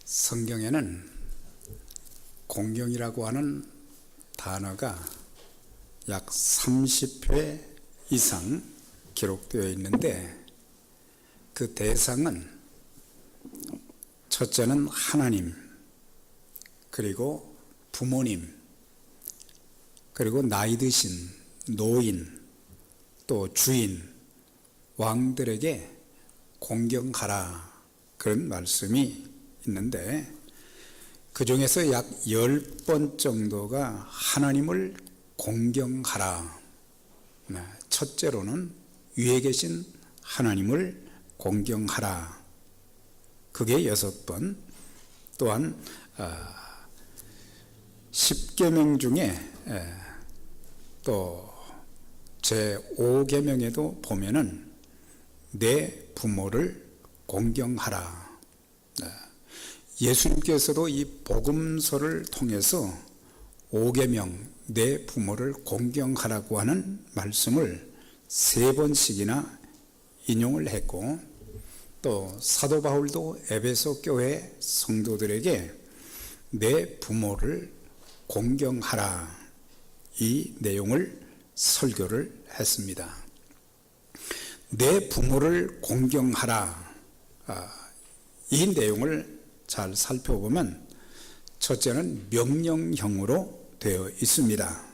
성경에는 공경이라고 하는 단어가 약 30회 이상 기록되어 있는데, 그 대상은 첫째는 하나님, 그리고 부모님, 그리고 나이 드신 노인, 또 주인, 왕들에게 공경하라, 그런 말씀이 있는데, 그 중에서 약 10번 정도가 하나님을 공경하라. 첫째로는 위에 계신 하나님을 공경하라, 그게 6번. 또한 10계명 중에 또 제5계명에도 보면은 내 부모를 공경하라. 예수님께서도 이 복음서를 통해서 5계명 내 부모를 공경하라고 하는 말씀을 3번씩이나 인용을 했고, 또 사도 바울도 에베소 교회 성도들에게 내 부모를 공경하라, 이 내용을 설교를 했습니다. 내 부모를 공경하라, 이 내용을 잘 살펴보면 첫째는 명령형으로 되어 있습니다.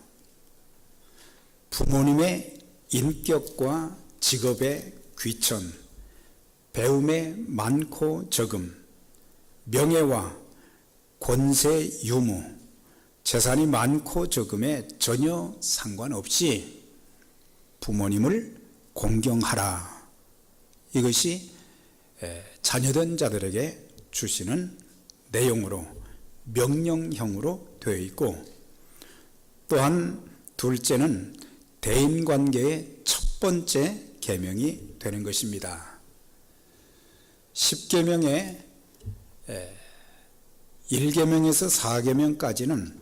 부모님의 인격과 직업의 귀천, 배움의 많고 적음, 명예와 권세 유무, 재산이 많고 적음에 전혀 상관없이 부모님을 공경하라, 이것이 자녀된 자들에게 주시는 내용으로 명령형으로 되어 있고, 또한 둘째는 대인관계의 첫 번째 계명이 되는 것입니다. 10계명의 1계명에서 4계명까지는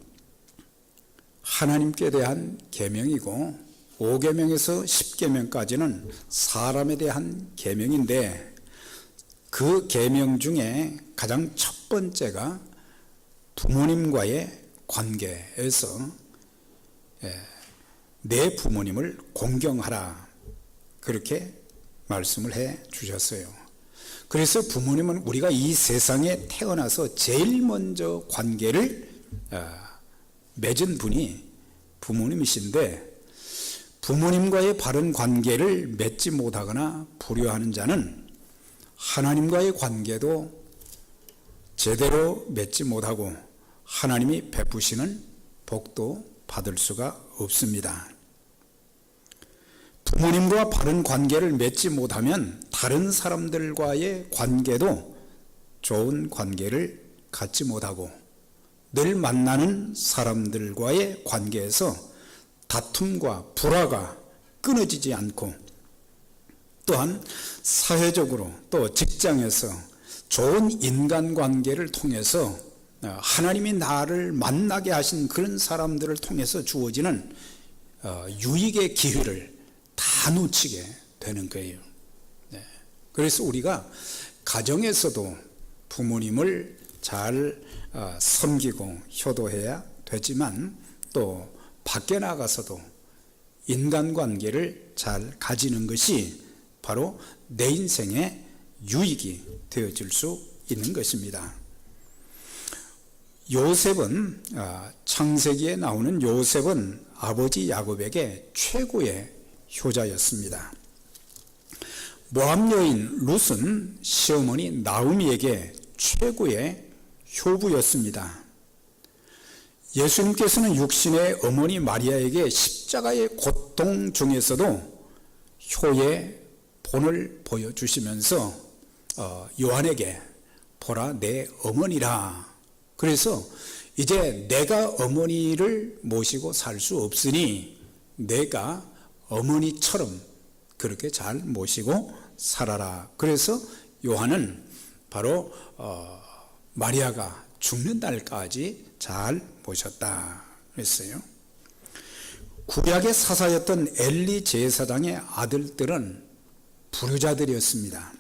하나님께 대한 계명이고, 5계명에서 10계명까지는 사람에 대한 계명인데, 그 계명 중에 가장 첫 번째가 부모님과의 관계에서 내 부모님을 공경하라, 그렇게 말씀을 해 주셨어요. 그래서 부모님은 우리가 이 세상에 태어나서 제일 먼저 관계를 맺은 분이 부모님이신데, 부모님과의 바른 관계를 맺지 못하거나 불효하는 자는 하나님과의 관계도 제대로 맺지 못하고 하나님이 베푸시는 복도 받을 수가 없습니다. 부모님과 바른 관계를 맺지 못하면 다른 사람들과의 관계도 좋은 관계를 갖지 못하고, 늘 만나는 사람들과의 관계에서 다툼과 불화가 끊어지지 않고, 또한 사회적으로 또 직장에서 좋은 인간관계를 통해서 하나님이 나를 만나게 하신 그런 사람들을 통해서 주어지는 유익의 기회를 다 놓치게 되는 거예요. 그래서 우리가 가정에서도 부모님을 잘 섬기고 효도해야 되지만, 또 밖에 나가서도 인간관계를 잘 가지는 것이 바로 내 인생의 유익이 되어질 수 있는 것입니다. 요셉은, 창세기에 나오는 요셉은 아버지 야곱에게 최고의 효자였습니다. 모압 여인 룻은 시어머니 나오미에게 최고의 효부였습니다. 예수님께서는 육신의 어머니 마리아에게 십자가의 고통 중에서도 효의 본을 보여주시면서 요한에게 보라 내 어머니라, 그래서 이제 내가 어머니를 모시고 살 수 없으니 내가 어머니처럼 그렇게 잘 모시고 살아라. 그래서 요한은 바로 마리아가 죽는 날까지 잘 모셨다 그랬어요. 구약의 사사였던 엘리 제사장의 아들들은 불효자들이었습니다.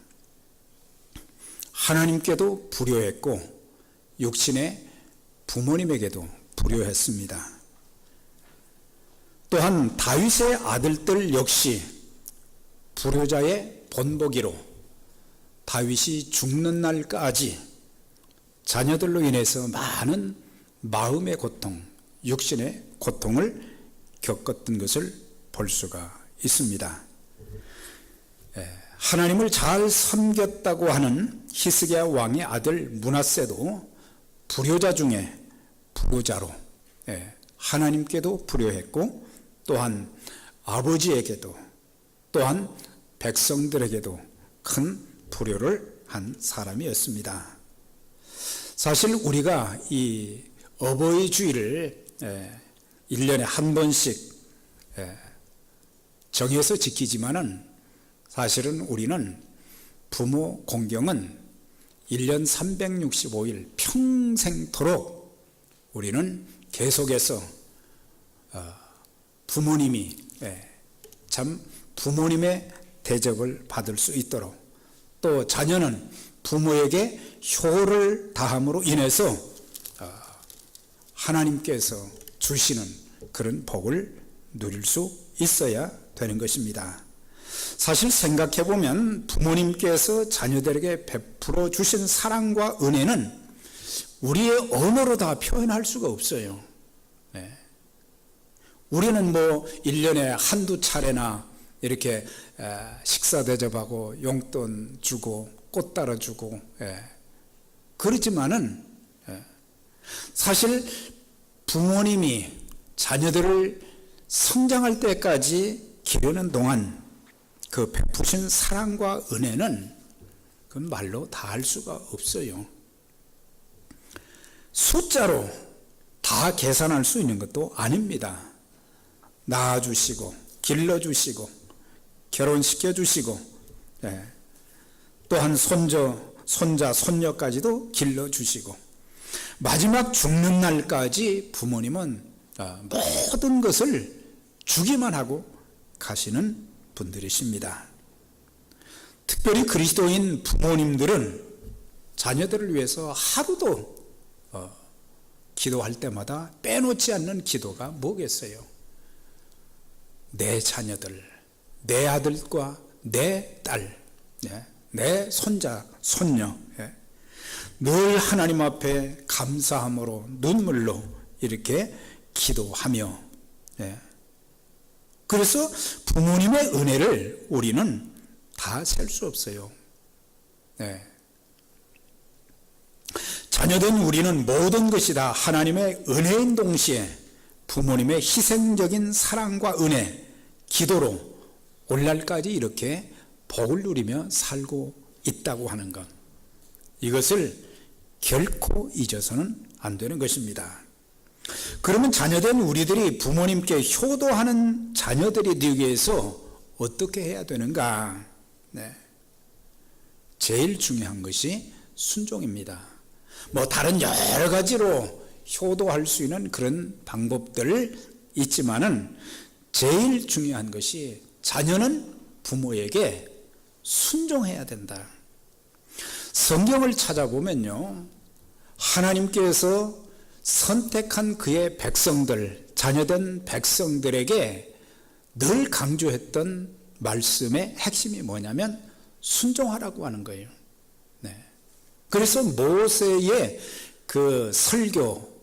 하나님께도 불효했고 육신의 부모님에게도 불효했습니다. 또한 다윗의 아들들 역시 불효자의 본보기로 다윗이 죽는 날까지 자녀들로 인해서 많은 마음의 고통, 육신의 고통을 겪었던 것을 볼 수가 있습니다. 하나님을 잘 섬겼다고 하는 히스기야 왕의 아들 므낫세도 불효자 중에 불효자로 하나님께도 불효했고 또한 아버지에게도 또한 백성들에게도 큰 불효를 한 사람이었습니다. 사실 우리가 이 어버이 주일을 1년에 한 번씩 정해서 지키지만은 사실은 우리는 부모 공경은 1년 365일 평생토록 우리는 계속해서 부모님이 참 부모님의 대접을 받을 수 있도록 또 자녀는 부모에게 효를 다함으로 인해서 하나님께서 주시는 그런 복을 누릴 수 있어야 되는 것입니다. 사실 생각해 보면 부모님께서 자녀들에게 베풀어 주신 사랑과 은혜는 우리의 언어로 다 표현할 수가 없어요. 우리는 뭐 1년에 한두 차례나 이렇게 식사 대접하고 용돈 주고 꽃 따라주고 그렇지만은 사실 부모님이 자녀들을 성장할 때까지 기르는 동안 그 베푸신 사랑과 은혜는 그건 말로 다 할 수가 없어요. 숫자로 다 계산할 수 있는 것도 아닙니다. 낳아주시고 길러주시고 결혼시켜주시고 또한 손자, 손녀까지도 길러주시고 마지막 죽는 날까지 부모님은 모든 것을 주기만 하고 가시는 분들이십니다. 특별히 그리스도인 부모님들은 자녀들을 위해서 하루도 기도할 때마다 빼놓지 않는 기도가 뭐겠어요? 내 자녀들, 내 아들과 내 딸, 내 손자, 손녀 늘 하나님 앞에 감사함으로 눈물로 이렇게 기도하며 그래서 부모님의 은혜를 우리는 다 셀 수 없어요. 자녀된 우리는 모든 것이 다 하나님의 은혜인 동시에 부모님의 희생적인 사랑과 은혜, 기도로 오늘날까지 이렇게 복을 누리며 살고 있다고 하는 것, 이것을 결코 잊어서는 안 되는 것입니다. 그러면 자녀된 우리들이 부모님께 효도하는 자녀들이 되기 위해서 어떻게 해야 되는가? 제일 중요한 것이 순종입니다. 뭐 다른 여러 가지로 효도할 수 있는 그런 방법들 있지만은 제일 중요한 것이 자녀는 부모에게 순종해야 된다. 성경을 찾아보면요, 하나님께서 선택한 그의 백성들, 자녀된 백성들에게 늘 강조했던 말씀의 핵심이 뭐냐면 순종하라고 하는 거예요. 그래서 모세의 그 설교,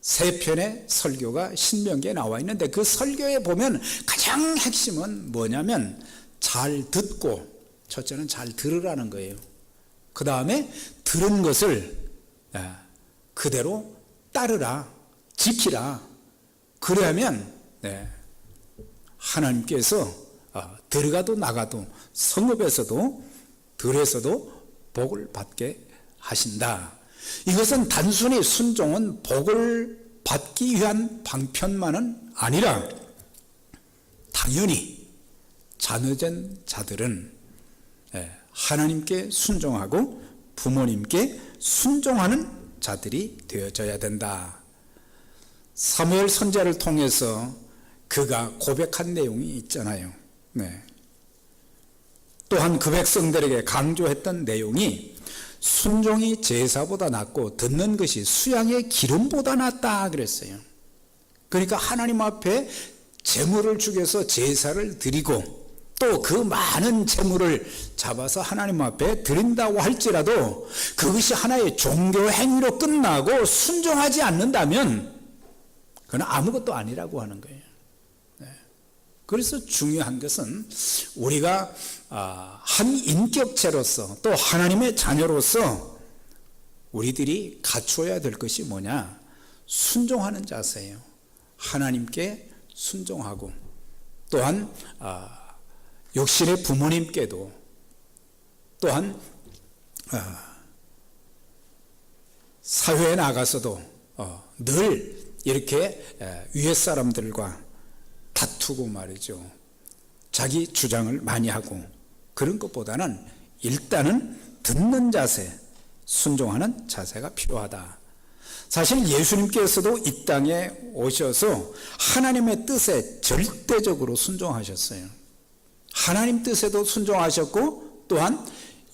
세 편의 설교가 신명기에 나와 있는데 그 설교에 보면 가장 핵심은 뭐냐면 잘 듣고, 첫째는 잘 들으라는 거예요. 그 다음에 들은 것을 그대로 따르라, 지키라. 그래야면 하나님께서 들어가도 나가도 성읍에서도 들에서도 복을 받게 하신다. 이것은 단순히 순종은 복을 받기 위한 방편만은 아니라 당연히 자녀된 자들은 하나님께 순종하고 부모님께 순종하는 자들이 되어져야 된다. 사무엘 선지자를 통해서 그가 고백한 내용이 있잖아요. 또한 그 백성들에게 강조했던 내용이 순종이 제사보다 낫고 듣는 것이 수양의 기름보다 낫다 그랬어요. 그러니까 하나님 앞에 제물을 죽여서 제사를 드리고 또 그 많은 제물을 잡아서 하나님 앞에 드린다고 할지라도 그것이 하나의 종교 행위로 끝나고 순종하지 않는다면 그건 아무것도 아니라고 하는 거예요. 그래서 중요한 것은 우리가 한 인격체로서 또 하나님의 자녀로서 우리들이 갖추어야 될 것이 뭐냐? 순종하는 자세예요. 하나님께 순종하고 또한 육신의 부모님께도 또한 사회에 나가서도 늘 이렇게 위에 사람들과 다투고 말이죠. 자기 주장을 많이 하고 그런 것보다는 일단은 듣는 자세, 순종하는 자세가 필요하다. 사실 예수님께서도 이 땅에 오셔서 하나님의 뜻에 절대적으로 순종하셨어요. 하나님 뜻에도 순종하셨고 또한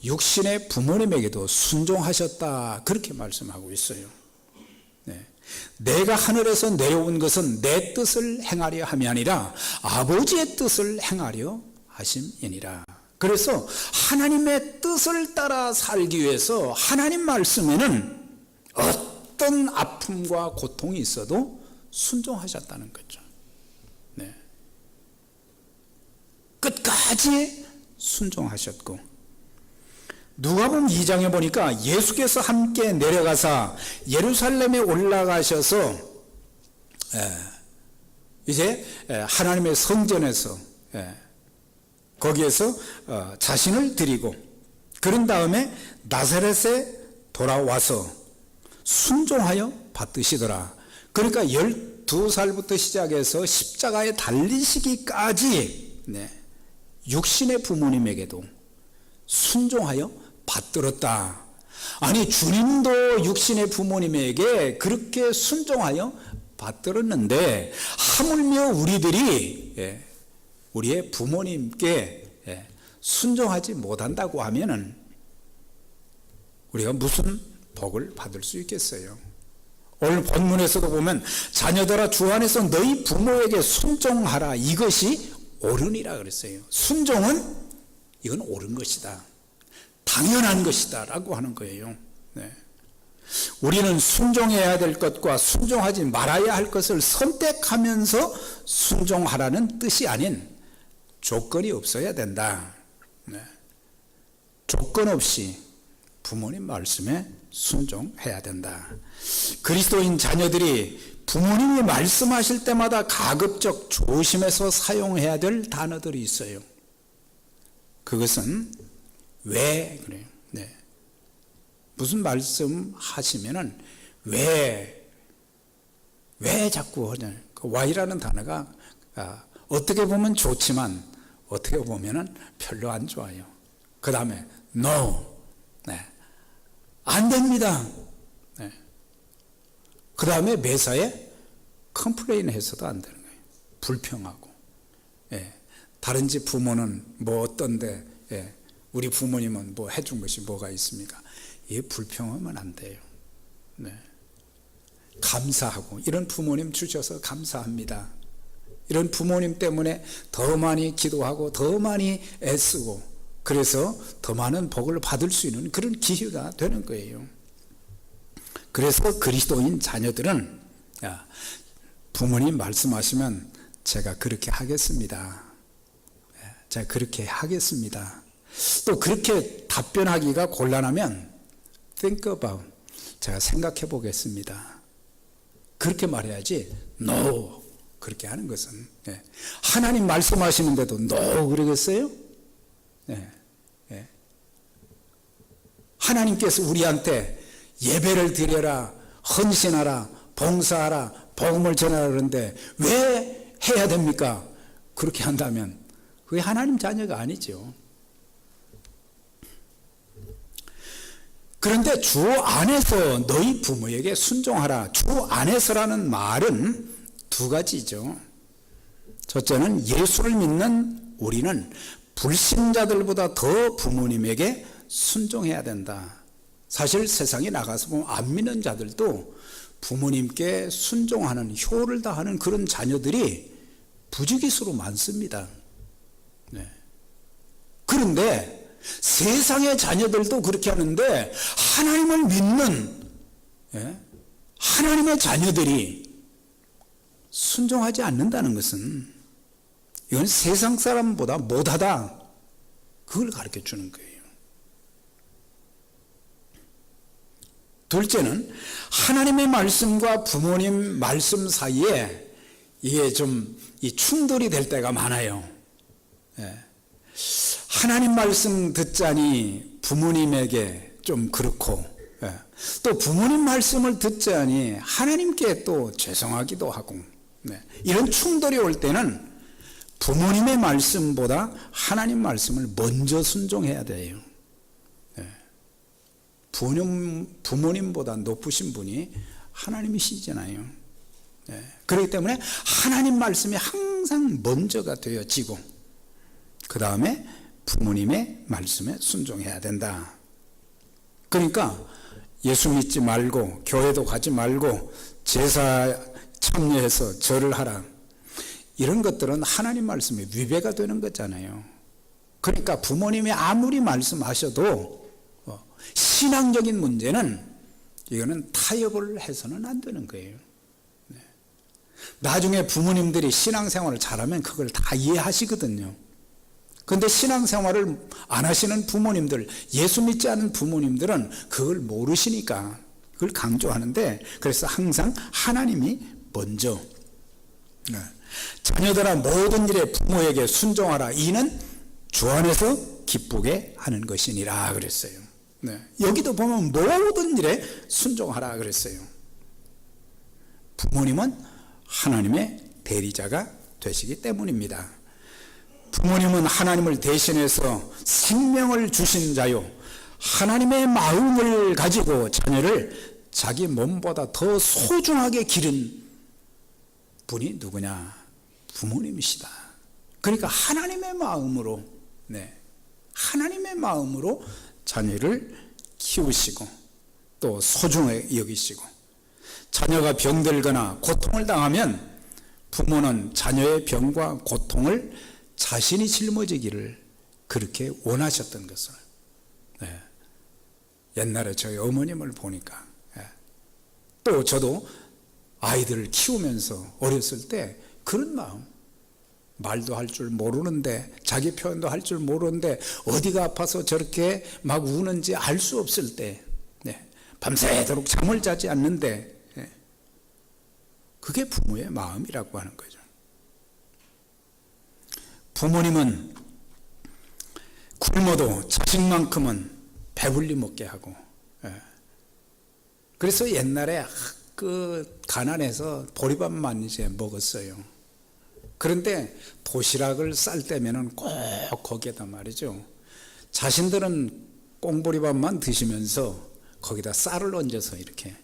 육신의 부모님에게도 순종하셨다. 그렇게 말씀하고 있어요. 내가 하늘에서 내려온 것은 내 뜻을 행하려 함이 아니라 아버지의 뜻을 행하려 하심이니라. 그래서 하나님의 뜻을 따라 살기 위해서 하나님 말씀에는 어떤 아픔과 고통이 있어도 순종하셨다는 거죠. 끝까지 순종하셨고 누가복음 2장에 보니까 예수께서 함께 내려가사 예루살렘에 올라가셔서 이제 하나님의 성전에서 거기에서 자신을 드리고 그런 다음에 나사렛에 돌아와서 순종하여 받으시더라. 그러니까 12살부터 시작해서 십자가에 달리시기까지 육신의 부모님에게도 순종하여 받들었다. 아니 주님도 육신의 부모님에게 그렇게 순종하여 받들었는데 하물며 우리들이 우리의 부모님께 순종하지 못한다고 하면은 우리가 무슨 복을 받을 수 있겠어요? 오늘 본문에서도 보면 자녀들아 주 안에서 너희 부모에게 순종하라. 이것이 옳으니라 그랬어요. 순종은 이건 옳은 것이다. 당연한 것이다 라고 하는 거예요. 우리는 순종해야 될 것과 순종하지 말아야 할 것을 선택하면서 순종하라는 뜻이 아닌 조건이 없어야 된다. 조건 없이 부모님 말씀에 순종해야 된다. 그리스도인 자녀들이 부모님이 말씀하실 때마다 가급적 조심해서 사용해야 될 단어들이 있어요. 그것은 왜 그래요? 무슨 말씀 하시면은 왜 자꾸 하냐? 그 why라는 단어가 어떻게 보면 좋지만 어떻게 보면은 별로 안 좋아요. 그 다음에 no, 안 됩니다. 그 다음에 매사에 컴플레인 해서도 안 되는 거예요. 불평하고. 다른 집 부모는 뭐 어떤데, 우리 부모님은 뭐 해준 것이 뭐가 있습니까? 이 불평하면 안 돼요. 감사하고, 이런 부모님 주셔서 감사합니다. 이런 부모님 때문에 더 많이 기도하고, 더 많이 애쓰고, 그래서 더 많은 복을 받을 수 있는 그런 기회가 되는 거예요. 그래서 그리스도인 자녀들은 부모님 말씀하시면 제가 그렇게 하겠습니다. 제가 그렇게 하겠습니다. 또 그렇게 답변하기가 곤란하면 think about, 제가 생각해 보겠습니다. 그렇게 말해야지 no, 그렇게 하는 것은 하나님 말씀하시는데도 no 그러겠어요? 하나님께서 우리한테 예배를 드려라, 헌신하라, 봉사하라, 복음을 전하라 그러는데 왜 해야 됩니까? 그렇게 한다면 그게 하나님 자녀가 아니죠. 그런데 주 안에서 너희 부모에게 순종하라. 주 안에서라는 말은 두 가지죠. 첫째는 예수를 믿는 우리는 불신자들보다 더 부모님에게 순종해야 된다. 사실 세상에 나가서 보면 안 믿는 자들도 부모님께 순종하는, 효를 다하는 그런 자녀들이 부지기수로 많습니다. 네. 그런데 세상의 자녀들도 그렇게 하는데 하나님을 믿는 하나님의 자녀들이 순종하지 않는다는 것은 이건 세상 사람보다 못하다, 그걸 가르쳐 주는 거예요. 둘째는 하나님의 말씀과 부모님 말씀 사이에 이게 좀 이 충돌이 될 때가 많아요. 하나님 말씀 듣자니 부모님에게 좀 그렇고, 또 부모님 말씀을 듣자니 하나님께 또 죄송하기도 하고, 이런 충돌이 올 때는 부모님의 말씀보다 하나님 말씀을 먼저 순종해야 돼요. 부모님보다 높으신 분이 하나님이시잖아요. 그렇기 때문에 하나님 말씀이 항상 먼저가 되어지고, 그 다음에 부모님의 말씀에 순종해야 된다. 그러니까 예수 믿지 말고 교회도 가지 말고 제사 참여해서 절을 하라, 이런 것들은 하나님 말씀에 위배가 되는 거잖아요. 그러니까 부모님이 아무리 말씀하셔도 신앙적인 문제는 이거는 타협을 해서는 안 되는 거예요. 나중에 부모님들이 신앙생활을 잘하면 그걸 다 이해하시거든요. 그런데 신앙생활을 안 하시는 부모님들, 예수 믿지 않는 부모님들은 그걸 모르시니까 그걸 강조하는데, 그래서 항상 하나님이 먼저. 자녀들아 모든 일에 부모에게 순종하라, 이는 주 안에서 기쁘게 하는 것이니라 그랬어요. 여기도 보면 모든 일에 순종하라 그랬어요. 부모님은 하나님의 대리자가 되시기 때문입니다. 부모님은 하나님을 대신해서 생명을 주신 자요, 하나님의 마음을 가지고 자녀를 자기 몸보다 더 소중하게 기른 분이 누구냐? 부모님이시다. 그러니까 하나님의 마음으로, 하나님의 마음으로 자녀를 키우시고 또 소중하게 여기시고, 자녀가 병들거나 고통을 당하면 부모는 자녀의 병과 고통을 자신이 짊어지기를 그렇게 원하셨던 것을, 옛날에 저희 어머님을 보니까, 또 저도 아이들을 키우면서 어렸을 때 그런 마음, 말도 할 줄 모르는데, 자기 표현도 할 줄 모르는데 어디가 아파서 저렇게 막 우는지 알 수 없을 때, 밤새도록 잠을 자지 않는데, 그게 부모의 마음이라고 하는 거죠. 부모님은 굶어도 자식만큼은 배불리 먹게 하고, 그래서 옛날에 그 가난해서 보리밥만 이제 먹었어요. 그런데 도시락을 쌀 때면은 꼭 거기에다 말이죠, 자신들은 꽁보리밥만 드시면서 거기다 쌀을 얹어서 이렇게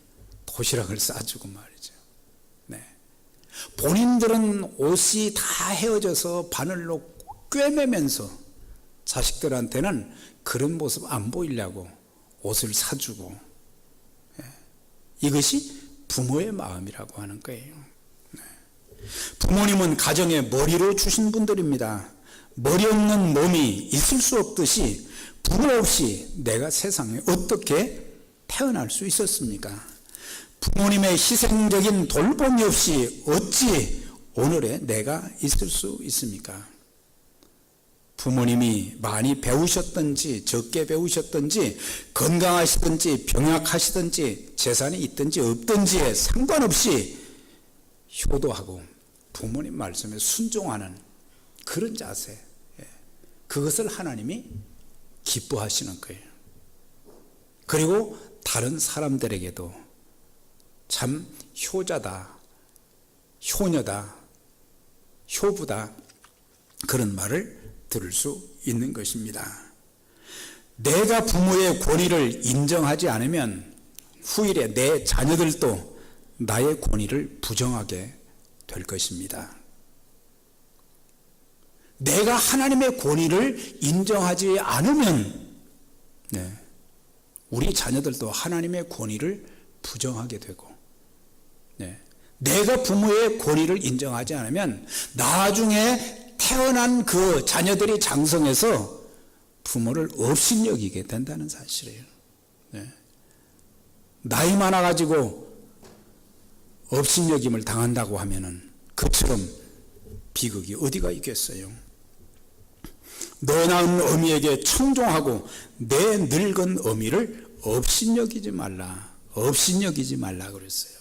도시락을 싸주고 말이죠. 본인들은 옷이 다 헤어져서 바늘로 꿰매면서 자식들한테는 그런 모습 안 보이려고 옷을 사주고, 이것이 부모의 마음이라고 하는 거예요. 부모님은 가정의 머리로 주신 분들입니다. 머리 없는 몸이 있을 수 없듯이 부모 없이 내가 세상에 어떻게 태어날 수 있었습니까? 부모님의 희생적인 돌봄이 없이 어찌 오늘의 내가 있을 수 있습니까? 부모님이 많이 배우셨든지 적게 배우셨든지 건강하시든지 병약하시든지 재산이 있든지 없든지에 상관없이 효도하고 부모님 말씀에 순종하는 그런 자세, 그것을 하나님이 기뻐하시는 거예요. 그리고 다른 사람들에게도 참 효자다, 효녀다, 효부다, 그런 말을 들을 수 있는 것입니다. 내가 부모의 권위를 인정하지 않으면 후일에 내 자녀들도 나의 권위를 부정하게 될 것입니다. 내가 하나님의 권위를 인정하지 않으면 우리 자녀들도 하나님의 권위를 부정하게 되고, 내가 부모의 권위를 인정하지 않으면 나중에 태어난 그 자녀들이 장성해서 부모를 업신여기게 된다는 사실이에요. 나이 많아가지고 업신여김을 당한다고 하면은 그처럼 비극이 어디가 있겠어요. 너 낳은 어미에게 청종하고 내 늙은 어미를 업신여기지 말라. 업신여기지 말라 그랬어요.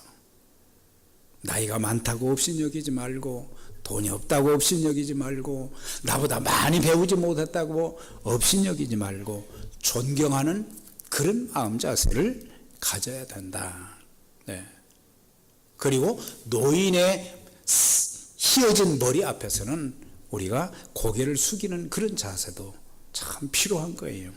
나이가 많다고 업신여기지 말고, 돈이 없다고 업신여기지 말고, 나보다 많이 배우지 못했다고 업신여기지 말고, 존경하는 그런 마음 자세를 가져야 된다. 그리고 노인의 휘어진 머리 앞에서는 우리가 고개를 숙이는 그런 자세도 참 필요한 거예요.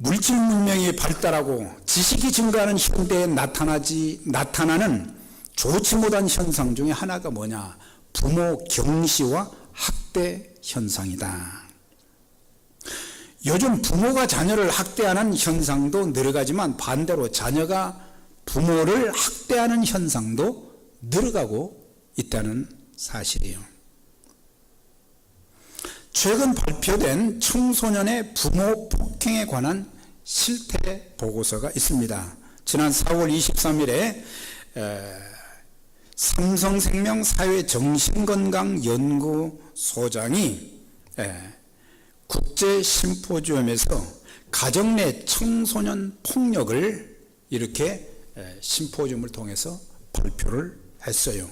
물질 문명이 발달하고 지식이 증가하는 현대에 나타나는 좋지 못한 현상 중에 하나가 뭐냐? 부모 경시와 학대 현상이다. 요즘 부모가 자녀를 학대하는 현상도 늘어가지만 반대로 자녀가 부모를 학대하는 현상도 늘어가고 있다는 사실이에요. 최근 발표된 청소년의 부모 폭행에 관한 실태 보고서가 있습니다. 지난 4월 23일에 삼성생명 사회정신건강연구소장이 국제 심포지엄에서 가정 내 청소년 폭력을 이렇게 심포지엄을 통해서 발표를 했어요.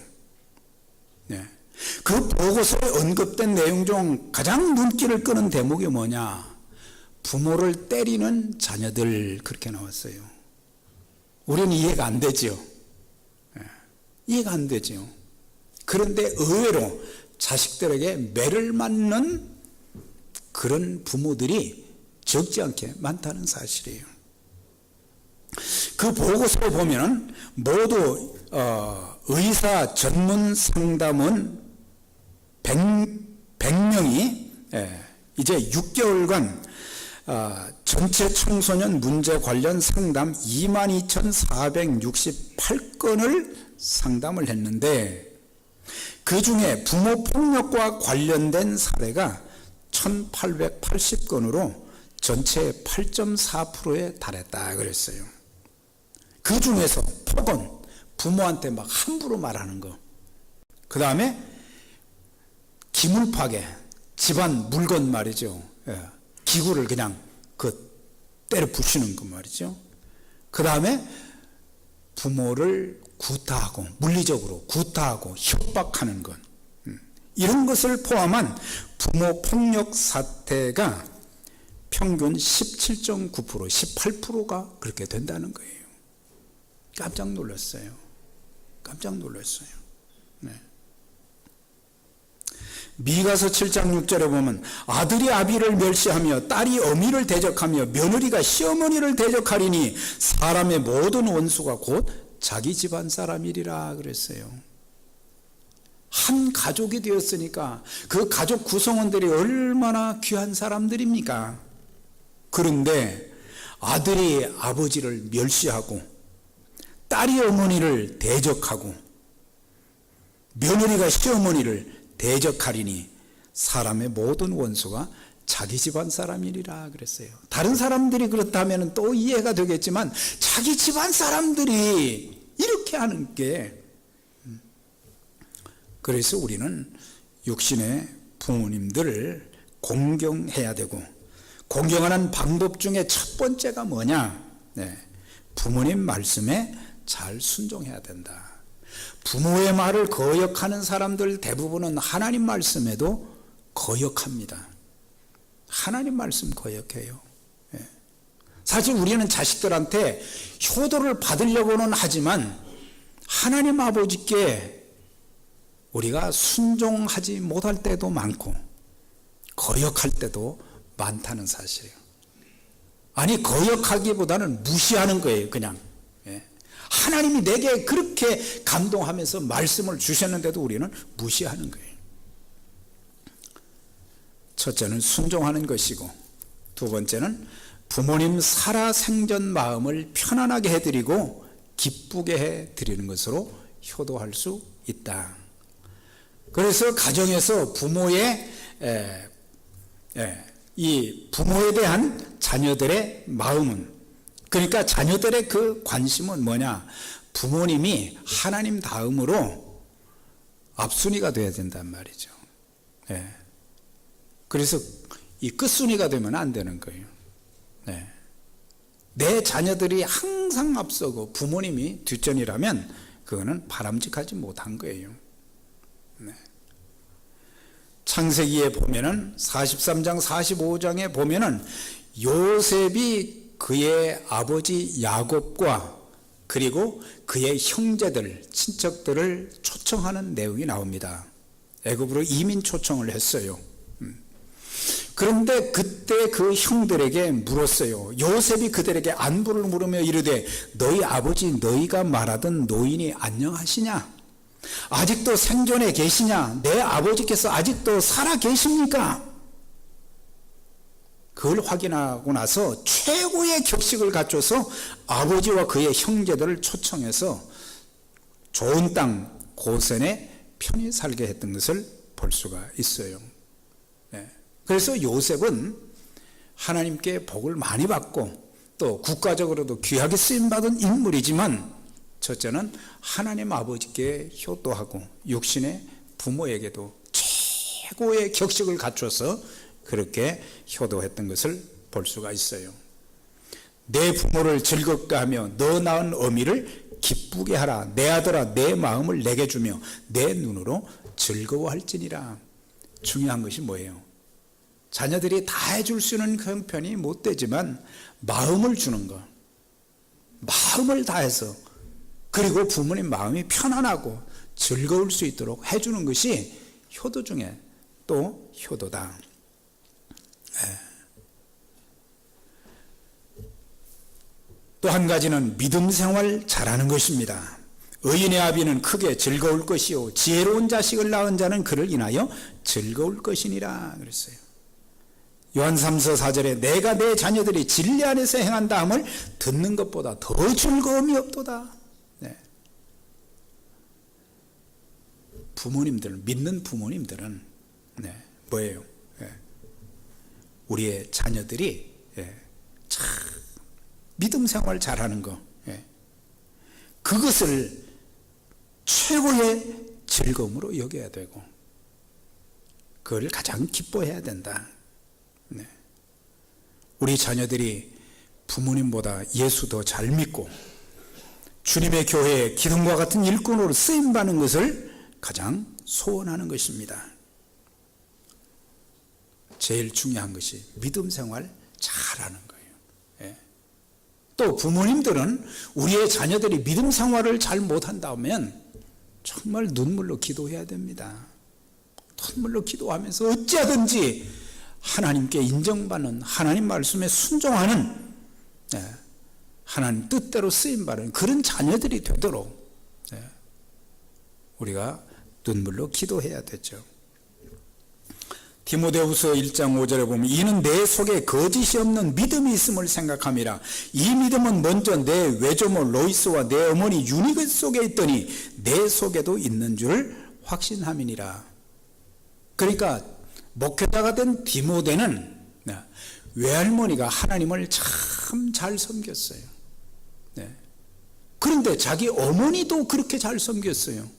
그 보고서에 언급된 내용 중 가장 눈길을 끄는 대목이 뭐냐? 부모를 때리는 자녀들, 그렇게 나왔어요. 우리는 이해가 안 되죠. 이해가 안 되죠. 그런데 의외로 자식들에게 매를 맞는 그런 부모들이 적지 않게 많다는 사실이에요. 그 보고서에 보면 모두 의사 전문 상담원 100명이 이제 6개월간 전체 청소년 문제 관련 상담 22,468건을 상담을 했는데, 그 중에 부모 폭력과 관련된 사례가 1,880건으로 전체의 8.4%에 달했다 그랬어요. 그 중에서 폭언, 부모한테 막 함부로 말하는 거, 그 다음에 기물파괴, 집안 물건 말이죠. 기구를 그냥 때려 부시는 거 말이죠. 그 다음에 부모를 구타하고, 물리적으로 구타하고 협박하는 것, 이런 것을 포함한 부모 폭력 사태가 평균 17.9%, 18%가 그렇게 된다는 거예요. 깜짝 놀랐어요. 깜짝 놀랐어요. 미가서 7장 6절에 보면 아들이 아비를 멸시하며 딸이 어미를 대적하며 며느리가 시어머니를 대적하리니 사람의 모든 원수가 곧 자기 집안 사람이리라 그랬어요. 한 가족이 되었으니까 그 가족 구성원들이 얼마나 귀한 사람들입니까? 그런데 아들이 아버지를 멸시하고 딸이 어머니를 대적하고 며느리가 시어머니를 대적하리니 사람의 모든 원수가 자기 집안 사람이리라 그랬어요. 다른 사람들이 그렇다면 또 이해가 되겠지만 자기 집안 사람들이 이렇게 하는 게, 그래서 우리는 육신의 부모님들을 공경해야 되고, 공경하는 방법 중에 첫 번째가 뭐냐? 부모님 말씀에 잘 순종해야 된다. 부모의 말을 거역하는 사람들 대부분은 하나님 말씀에도 거역합니다. 하나님 말씀 거역해요. 사실 우리는 자식들한테 효도를 받으려고는 하지만 하나님 아버지께 우리가 순종하지 못할 때도 많고 거역할 때도 많다는 사실이에요. 아니, 거역하기보다는 무시하는 거예요. 그냥 하나님이 내게 그렇게 감동하면서 말씀을 주셨는데도 우리는 무시하는 거예요. 첫째는 순종하는 것이고, 두 번째는 부모님 살아생전 마음을 편안하게 해드리고 기쁘게 해드리는 것으로 효도할 수 있다. 그래서 가정에서 부모의 이 부모에 대한 자녀들의 마음은, 그러니까 자녀들의 그 관심은 뭐냐? 부모님이 하나님 다음으로 앞순위가 돼야 된단 말이죠. 그래서 이 끝순위가 되면 안 되는 거예요. 내 자녀들이 항상 앞서고 부모님이 뒷전이라면 그거는 바람직하지 못한 거예요. 창세기에 보면은 43장 45장에 보면은 요셉이 그의 아버지 야곱과 그리고 그의 형제들, 친척들을 초청하는 내용이 나옵니다. 애굽으로 이민 초청을 했어요. 그런데 그때 그 형들에게 물었어요. 요셉이 그들에게 안부를 물으며 이르되 너희 아버지 너희가 말하던 노인이 안녕하시냐? 아직도 생존해 계시냐? 내 아버지께서 아직도 살아 계십니까? 그걸 확인하고 나서 최고의 격식을 갖춰서 아버지와 그의 형제들을 초청해서 좋은 땅 고센에 편히 살게 했던 것을 볼 수가 있어요. 그래서 요셉은 하나님께 복을 많이 받고 또 국가적으로도 귀하게 쓰임받은 인물이지만, 첫째는 하나님 아버지께 효도하고 육신의 부모에게도 최고의 격식을 갖춰서 그렇게 효도했던 것을 볼 수가 있어요. 내 부모를 즐겁게 하며 너 낳은 어미를 기쁘게 하라. 내 아들아 내 마음을 내게 주며 내 눈으로 즐거워할지니라. 중요한 것이 뭐예요? 자녀들이 다 해줄 수 있는 형편이 못 되지만 마음을 주는 것, 마음을 다해서, 그리고 부모님 마음이 편안하고 즐거울 수 있도록 해주는 것이 효도 중에 또 효도다. 또 한 가지는 믿음 생활 잘하는 것입니다. 의인의 아비는 크게 즐거울 것이요 지혜로운 자식을 낳은 자는 그를 인하여 즐거울 것이니라 그랬어요. 요한 3서 4절에 내가 내 자녀들이 진리 안에서 행한다 함을 듣는 것보다 더 즐거움이 없도다. 부모님들, 믿는 부모님들은 뭐예요? 우리의 자녀들이 참 믿음 생활 잘하는 거, 그것을 최고의 즐거움으로 여겨야 되고 그걸 가장 기뻐해야 된다. 우리 자녀들이 부모님보다 예수 더 잘 믿고 주님의 교회에 기둥과 같은 일꾼으로 쓰임받는 것을 가장 소원하는 것입니다. 제일 중요한 것이 믿음 생활 잘하는 거예요. 또 부모님들은 우리의 자녀들이 믿음 생활을 잘 못한다면 정말 눈물로 기도해야 됩니다. 눈물로 기도하면서 어찌하든지 하나님께 인정받는, 하나님 말씀에 순종하는, 하나님 뜻대로 쓰임받는 그런 자녀들이 되도록 우리가 눈물로 기도해야 되죠. 디모데후서 1장 5절에 보면 이는 내 속에 거짓이 없는 믿음이 있음을 생각함이라. 이 믿음은 먼저 내 외조모 로이스와 내 어머니 유니그 속에 있더니 내 속에도 있는 줄 확신함이니라. 그러니까 목회자가 된 디모데는 외할머니가 하나님을 참 잘 섬겼어요. 그런데 자기 어머니도 그렇게 잘 섬겼어요.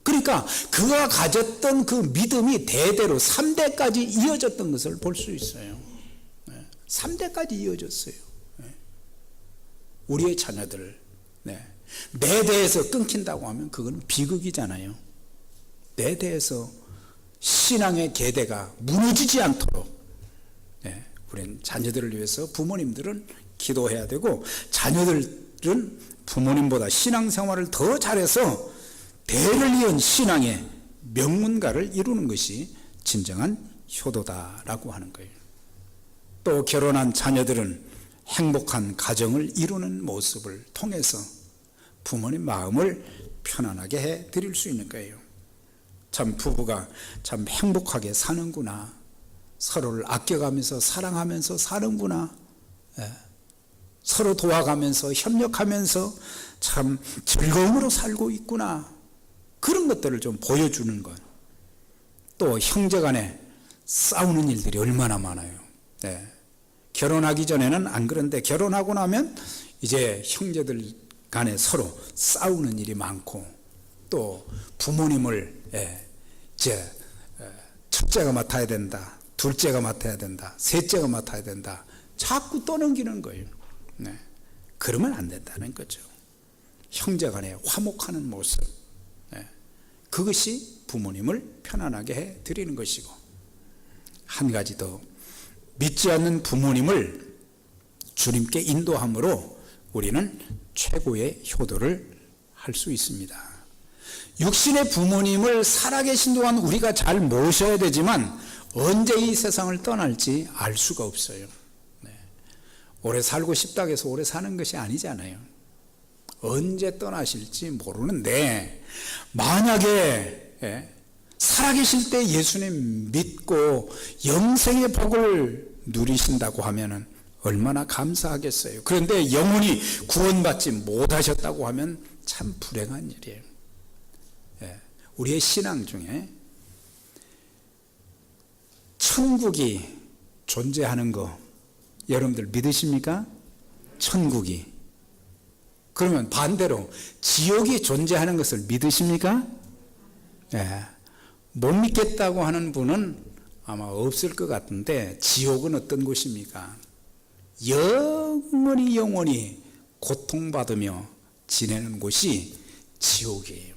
그러니까 그가 가졌던 그 믿음이 대대로 3대까지 이어졌던 것을 볼 수 있어요. 3대까지 이어졌어요. 우리의 자녀들, 내 대에서 끊긴다고 하면 그건 비극이잖아요. 내 대에서 신앙의 계대가 무너지지 않도록 우리는 자녀들을 위해서 부모님들은 기도해야 되고, 자녀들은 부모님보다 신앙생활을 더 잘해서 대를 이은 신앙의 명문가를 이루는 것이 진정한 효도다라고 하는 거예요. 또 결혼한 자녀들은 행복한 가정을 이루는 모습을 통해서 부모님 마음을 편안하게 해 드릴 수 있는 거예요. 참 부부가 참 행복하게 사는구나, 서로를 아껴가면서 사랑하면서 사는구나. 서로 도와가면서 협력하면서 참 즐거움으로 살고 있구나. 그런 것들을 좀 보여주는 것. 또 형제간에 싸우는 일들이 얼마나 많아요. 결혼하기 전에는 안 그런데 결혼하고 나면 이제 형제들 간에 서로 싸우는 일이 많고, 또 부모님을 이제 첫째가 맡아야 된다, 둘째가 맡아야 된다, 셋째가 맡아야 된다, 자꾸 떠넘기는 거예요. 그러면 안 된다는 거죠. 형제간에 화목하는 모습, 그것이 부모님을 편안하게 해 드리는 것이고, 한 가지 더, 믿지 않는 부모님을 주님께 인도함으로 우리는 최고의 효도를 할 수 있습니다. 육신의 부모님을 살아계신 동안 우리가 잘 모셔야 되지만 언제 이 세상을 떠날지 알 수가 없어요. 오래 살고 싶다고 해서 오래 사는 것이 아니잖아요. 언제 떠나실지 모르는데, 만약에 살아계실 때 예수님 믿고 영생의 복을 누리신다고 하면 얼마나 감사하겠어요. 그런데 영원히 구원받지 못하셨다고 하면 참 불행한 일이에요. 우리의 신앙 중에 천국이 존재하는 거 여러분들 믿으십니까? 천국이. 그러면 반대로 지옥이 존재하는 것을 믿으십니까? 못 믿겠다고 하는 분은 아마 없을 것 같은데, 지옥은 어떤 곳입니까? 영원히 고통받으며 지내는 곳이 지옥이에요.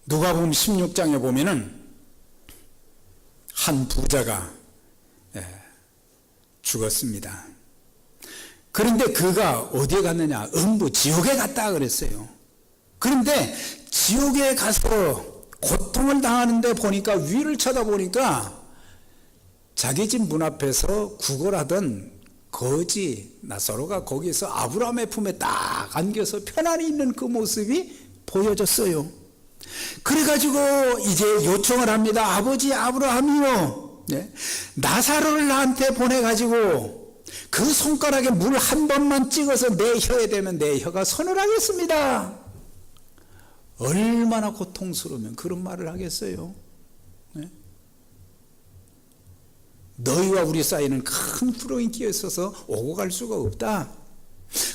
누가복음 16장에 보면은 한 부자가 죽었습니다. 그런데 그가 어디에 갔느냐? 음부 지옥에 갔다 그랬어요. 그런데 지옥에 가서 고통을 당하는데 보니까, 위를 쳐다보니까 자기 집 문 앞에서 구걸하던 거지 나사로가 거기서 아브라함의 품에 딱 안겨서 편안히 있는 그 모습이 보여졌어요. 그래가지고 이제 요청을 합니다. 아버지 아브라함이요, 나사로를 나한테 보내가지고 그 손가락에 물 한 번만 찍어서 내 혀에 대면 내 혀가 서늘하겠습니다. 얼마나 고통스러우면 그런 말을 하겠어요. 너희와 우리 사이는 큰 구렁이 끼어 있어서 오고 갈 수가 없다.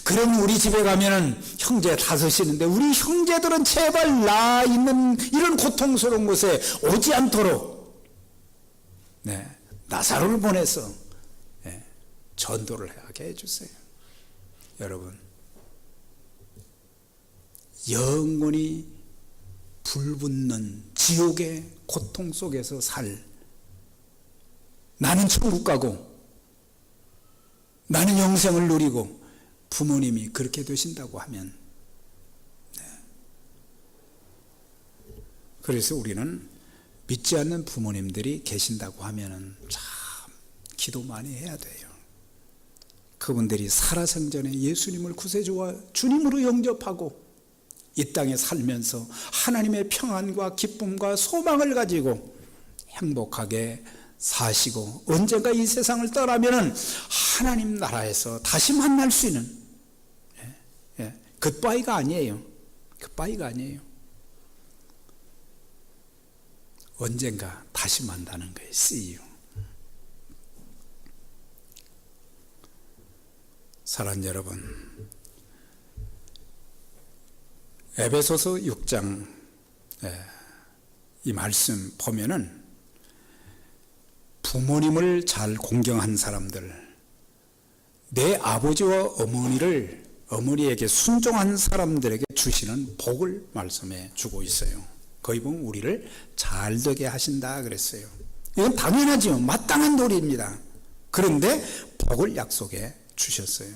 그럼 우리 집에 가면은 형제 다섯이는데 우리 형제들은 제발 나 있는 이런 고통스러운 곳에 오지 않도록 나사로를 보내서 전도를 하게 해주세요. 여러분, 영원히 불붙는 지옥의 고통 속에서 나는 천국 가고 나는 영생을 누리고 부모님이 그렇게 되신다고 하면, 그래서 우리는 믿지 않는 부모님들이 계신다고 하면 참 기도 많이 해야 돼요. 그분들이 살아생전에 예수님을 구세주와 주님으로 영접하고 이 땅에 살면서 하나님의 평안과 기쁨과 소망을 가지고 행복하게 사시고 언젠가 이 세상을 떠나면은 하나님 나라에서 다시 만날 수 있는, 굿바이가 아니에요. 굿바이가 아니에요. 언젠가 다시 만나는 거예요. See you. 사랑하는 여러분, 에베소서 6장 이 말씀 보면은 부모님을 잘 공경한 사람들, 내 아버지와 어머니에게 순종한 사람들에게 주시는 복을 말씀해 주고 있어요. 거기 보면 우리를 잘 되게 하신다 그랬어요. 이건 당연하죠. 마땅한 도리입니다. 그런데 복을 약속해 주셨어요.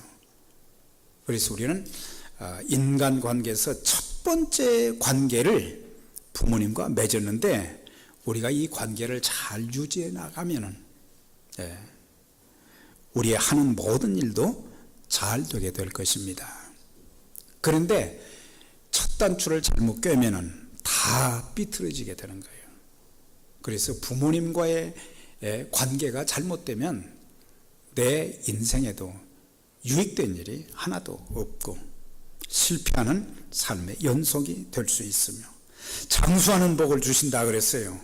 그래서 우리는 인간관계에서 첫 번째 관계를 부모님과 맺었는데, 우리가 이 관계를 잘 유지해 나가면은 우리의 하는 모든 일도 잘 되게 될 것입니다. 그런데 첫 단추를 잘못 꿰면은 다 삐뚤어지게 되는 거예요. 그래서 부모님과의 관계가 잘못되면 내 인생에도 유익된 일이 하나도 없고 실패하는 삶의 연속이 될 수 있으며, 장수하는 복을 주신다 그랬어요.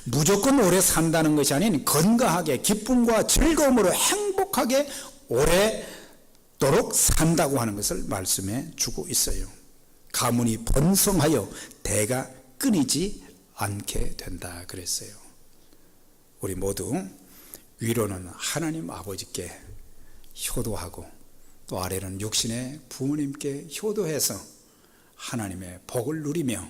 무조건 오래 산다는 것이 아닌 건강하게 기쁨과 즐거움으로 행복하게 오래도록 산다고 하는 것을 말씀해 주고 있어요. 가문이 번성하여 대가 끊이지 않게 된다 그랬어요. 우리 모두 위로는 하나님 아버지께 효도하고, 또 아래는 육신의 부모님께 효도해서 하나님의 복을 누리며,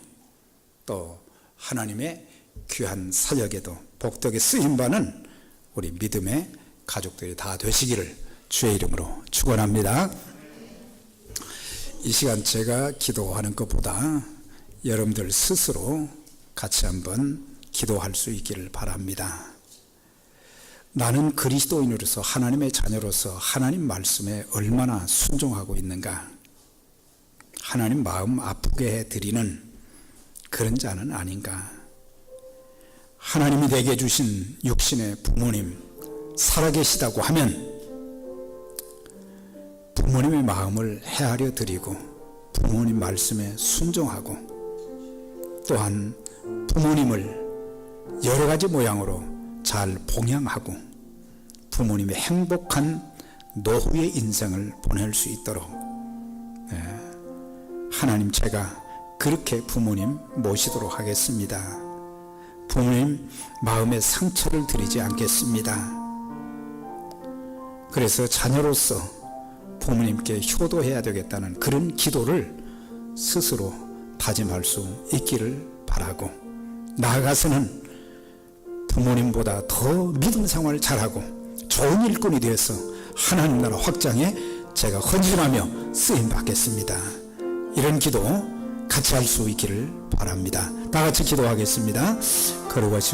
또 하나님의 귀한 사역에도 복되게 쓰임받는 우리 믿음의 가족들이 다 되시기를 주의 이름으로 축원합니다. 이 시간 제가 기도하는 것보다 여러분들 스스로 같이 한번 기도할 수 있기를 바랍니다. 나는 그리스도인으로서, 하나님의 자녀로서 하나님 말씀에 얼마나 순종하고 있는가? 하나님 마음 아프게 해드리는 그런 자는 아닌가? 하나님이 내게 주신 육신의 부모님 살아계시다고 하면 부모님의 마음을 헤아려 드리고 부모님 말씀에 순종하고, 또한 부모님을 여러 가지 모양으로 잘 봉양하고 부모님의 행복한 노후의 인생을 보낼 수 있도록, 하나님 제가 그렇게 부모님 모시도록 하겠습니다. 부모님 마음에 상처를 드리지 않겠습니다. 그래서 자녀로서 부모님께 효도해야 되겠다는 그런 기도를 스스로 다짐할 수 있기를 바라고, 나아가서는 부모님보다 더 믿음 생활을 잘하고 좋은 일꾼이 되어서 하나님 나라 확장에 제가 헌신하며 쓰임 받겠습니다. 이런 기도 같이 할 수 있기를 바랍니다. 다 같이 기도하겠습니다. 걸어가시